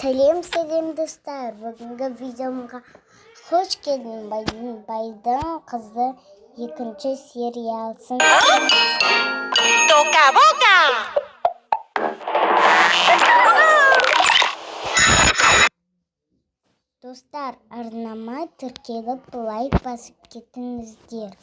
Сәлем достар, бүгінгі видеомға қош келдің. Байдың қызы екінші сериясын. Toca boca! Достар, арнама тіркеліп лайк басып кетіңіздер.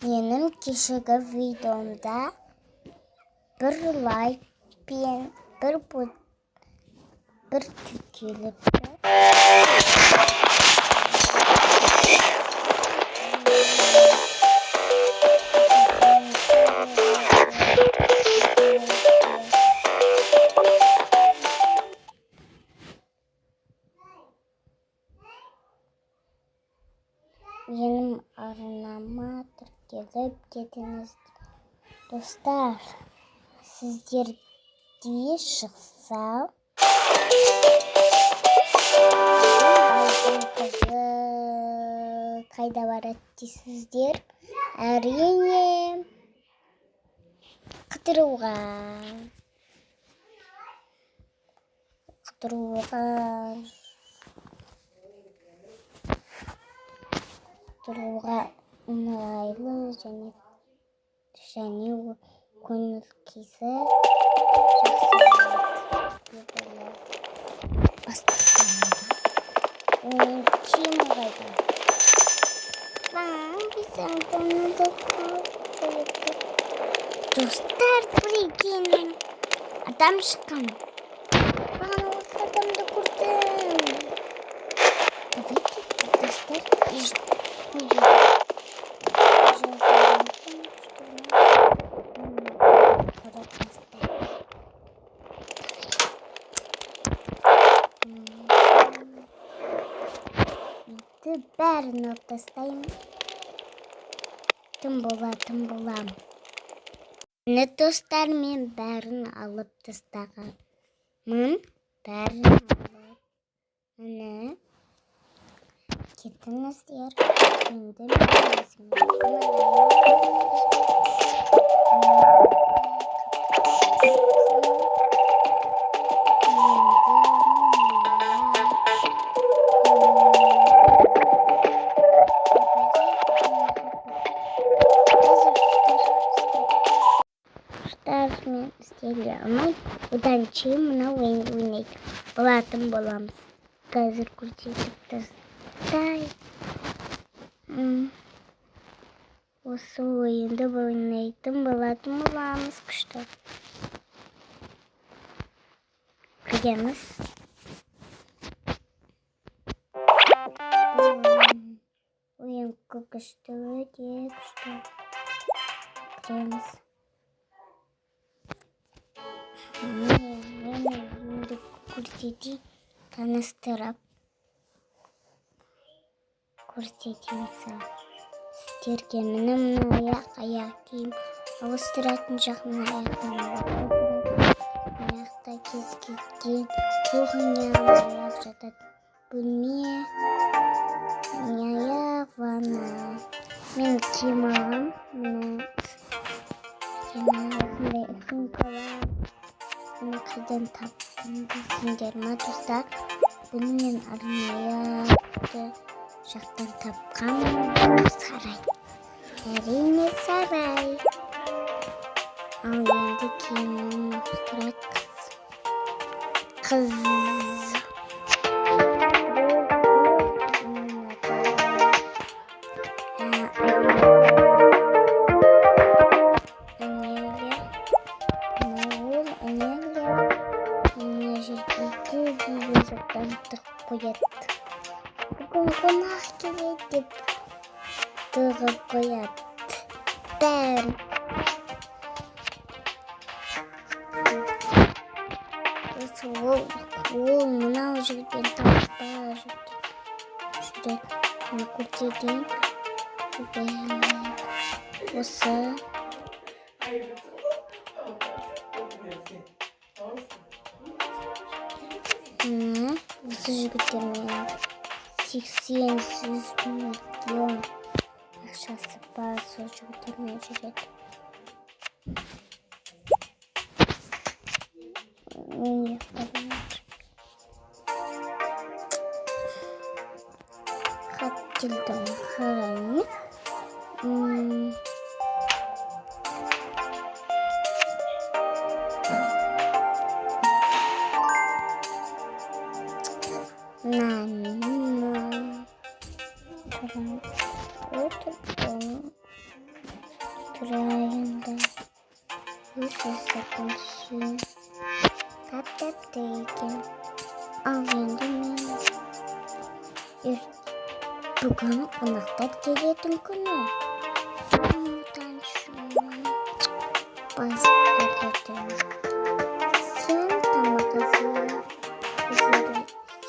Менің кешегі видеомда бір лайк пен бір тіркеліпті. Менің арнама тіркеліп кетіңіздер. Достар, сіздерде шықса байдың қызы қайда барады дейсіздер? Әрине қыдыруға ыңғайлы және көңіл күйі Достар, көрген адам шыққан. Бағана осы адамды көрдім. Давайте, достар, бәрін алып тастаймын. Тым болам. Міне достар, мен бәрін алып тастағанмын. Міне кетіңіздер. Енді мен істей алмай, одан кейін мына ойын ойнайды. Болатын боламыз. Қазір көрсетіп тастай. Осы ойынды ойнайтын болатын боламыз. Күшті. Көреміз. Ойын күшті, өте күшті. Көреміз. Мен енді көрсетейін, таныстырып көрсетейін сіздерге. Міне аяқ киім ауыстыратын жағын аяқта кез келген кухня, аяқ жататын бөлме, аяқ ванна. Мен киім алам. Осындай сумкалар. Бұны қайдан таптым дейсіңдер ма, достар? Бұны мен арнайы жақтан тапқан сарай. Әрине сарай. Ал енді киімін ауыстырады қыз. Қояды. Бүгін қонақ келеді деп тығып қояды. Бәрін. Ол мынау жігітпен тауыспа жүреді. Көрсетейін. Осы. Осы жігіттермен 80-100 миллион ақшасы бар. Сол жігіттермен жүреді. Cildim kararını. Hmm. Nani. Oturdum. Durağında. Yüzsüz sakmışım. Tap değilken. Ağlayandım ya. Bugün konakta geliyordum konu. Buradan şunu. Başladım. Sen tamam kızı. Kızları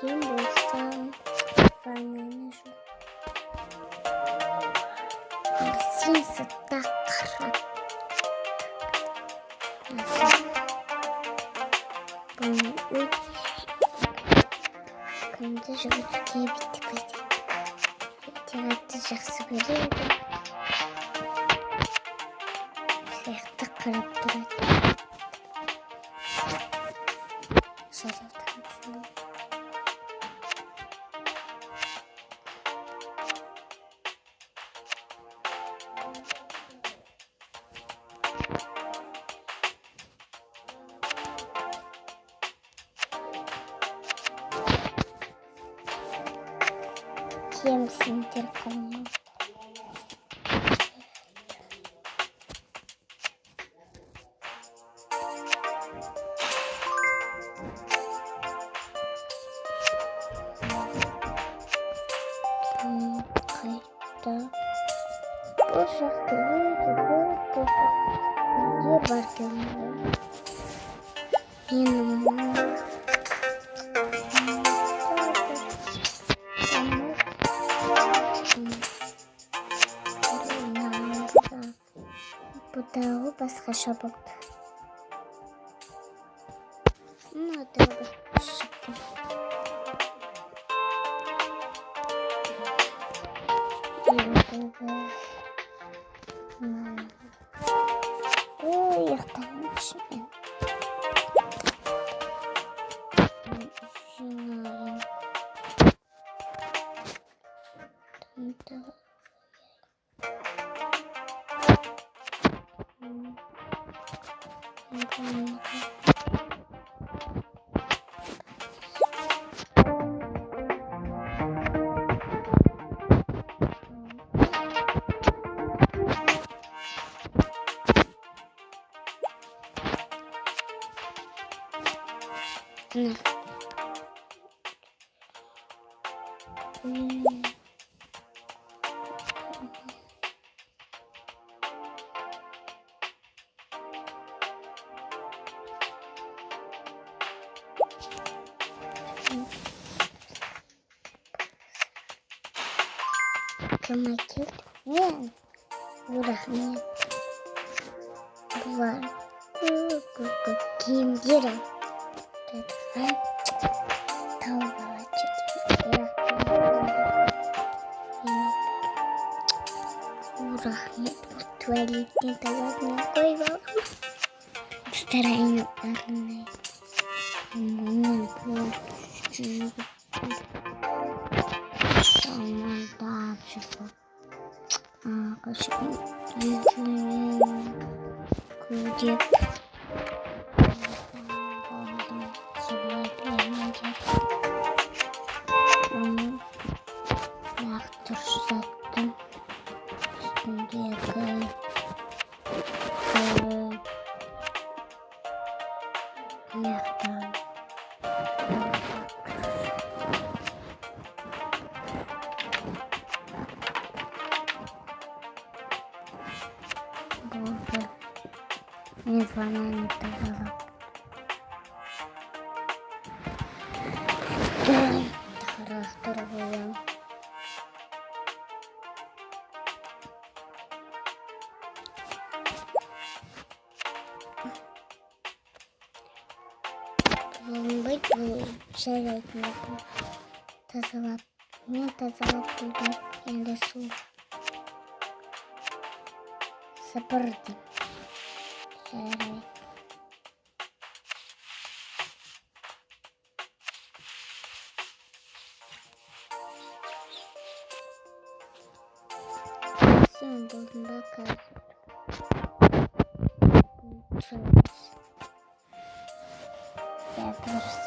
kim bulsam. Bana şu. Sen sıkta kara. Nasıl? Bunu üç. Kanıda şu Türkiye bitti kızı. Yaratı жақсы көреді. Сияқты қарап тұрады. Жаратқан жөн. Кемсіңдер қалмау. Қайта. Бұл жақта өте не бар келмейді. Менің бұдағы басқаша болды. Бұдағы басқаша болды. Ұйықтайыншы мен. Жинайын. Кім әкелді? Мен. Рахмет. Бұлар көп киімдер алып тауып алады. Рахмет. Туалеттен тазалап қойып аламыз. Старайын арнайы. Мұның бұл жүріп шамалдап жүріп. Ағашын жүзінен көдеп болдым. Жылап емендеп. Оны лақтырсаттым. Үстіндегі аяқтан болды. Мен ваннаны тазалап тарақтырып қоямын. Болмайды, бұл жарайды. Тазалап, мен тазалап қойдым. Енді су сыпырдым. Жарайды. buldum bak. Yapıyoruz.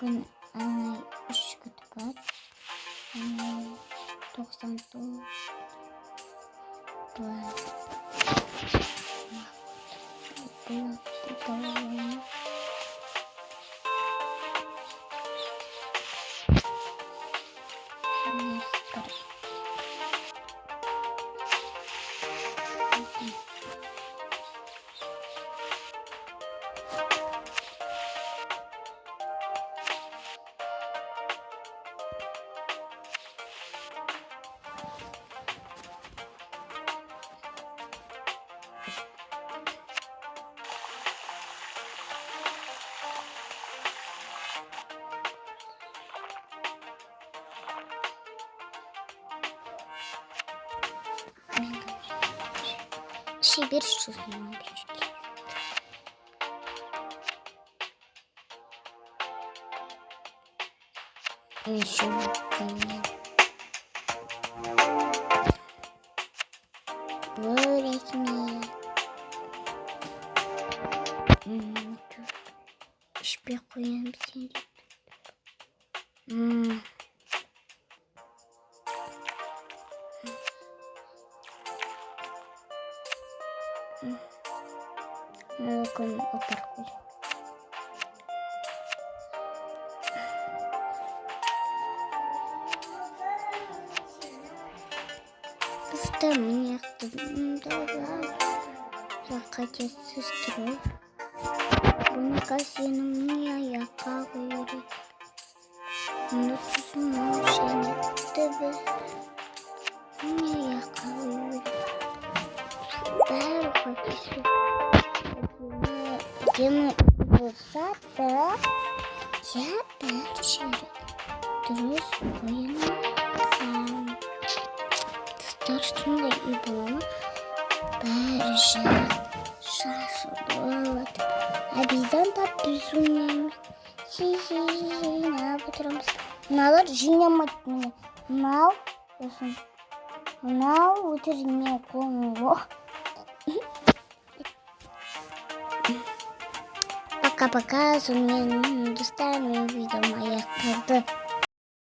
Bugün anne 3 kutu var. 99 var. Bir çözüm. Börek mi? Hiçbir koyun bir şey. Bakın o parkur. Üstten yaktım. Kalitesiz duruyor. Bunu kasyanımın yaka koyuyorum. Bunu susma şeyini de niye yaka koyuyorum. Ben bakıyorum. Yeme bulsa da ya bir şey dürüst koyun. Tutardım da iyi bulamam. Bir şey şaşırdı. Bizden de bizim ne yapalım? Nalar jinemat mı? Nal olsun. Nal uçurmaya konu. Пока-пока, с вами Достаем видео моих